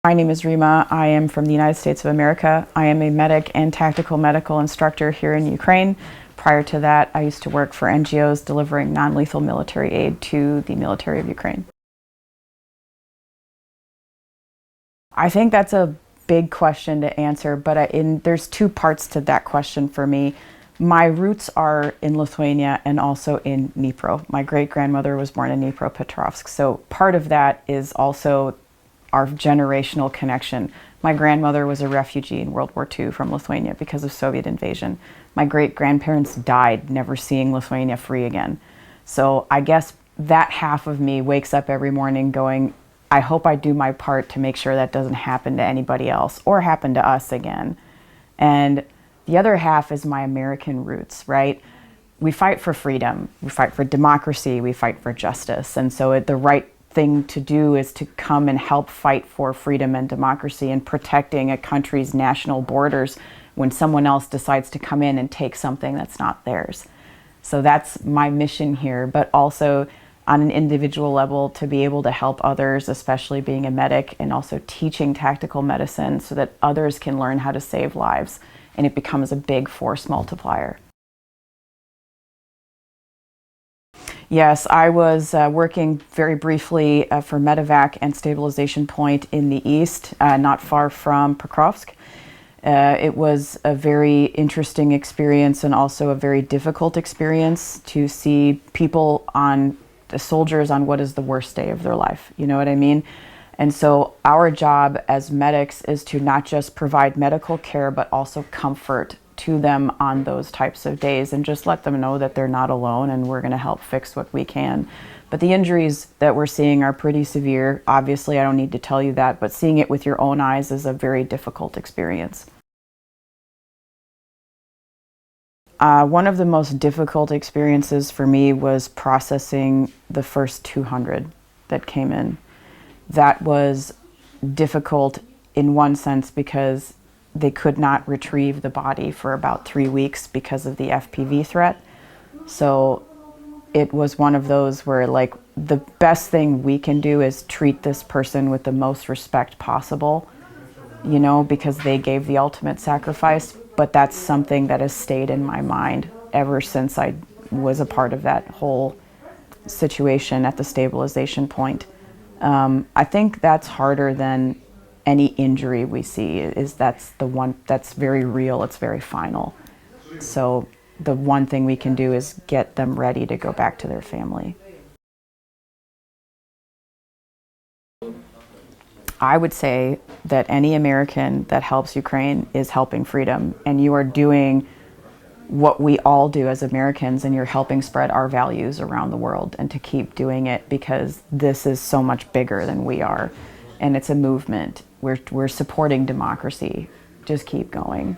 My name is Rima. I am from the United States of America. I am a medic and tactical medical instructor here in Ukraine. Prior to that, I used to work for NGOs delivering non-lethal military aid to the military of Ukraine. I think that's a big question to answer, but there's two parts to that question for me. My roots are in Lithuania and also in Dnipro. My great-grandmother was born in Dnipropetrovsk, so part of that is also our generational connection. My grandmother was a refugee in World War II from Lithuania because of Soviet invasion. My great-grandparents died never seeing Lithuania free again. So I guess that half of me wakes up every morning going, I hope I do my part to make sure that doesn't happen to anybody else or happen to us again. And the other half is my American roots, right? We fight for freedom, we fight for democracy, we fight for justice. And so the right thing to do is to come and help fight for freedom and democracy and protecting a country's national borders when someone else decides to come in and take something that's not theirs. So that's my mission here, but also on an individual level to be able to help others, especially being a medic and also teaching tactical medicine so that others can learn how to save lives and it becomes a big force multiplier. Yes, I was working very briefly for Medevac and Stabilization Point in the east, not far from Pokrovsk. It was a very interesting experience and also a very difficult experience to see people the soldiers on what is the worst day of their life, you know what I mean? And so our job as medics is to not just provide medical care, but also comfort to them on those types of days and just let them know that they're not alone and we're going to help fix what we can. But the injuries that we're seeing are pretty severe. Obviously, I don't need to tell you that, but seeing it with your own eyes is a very difficult experience. One of the most difficult experiences for me was processing the first 200 that came in. That was difficult in one sense because they could not retrieve the body for about 3 weeks because of the FPV threat. So it was one of those where like the best thing we can do is treat this person with the most respect possible, you know, because they gave the ultimate sacrifice. But that's something that has stayed in my mind ever since I was a part of that whole situation at the stabilization point. I think that's harder than any injury we see, that's the one that's very real, it's very final. So the one thing we can do is get them ready to go back to their family. I would say that any American that helps Ukraine is helping freedom, and you are doing what we all do as Americans, and you're helping spread our values around the world, and to keep doing it because this is so much bigger than we are, and it's a movement. We're supporting democracy. Just keep going.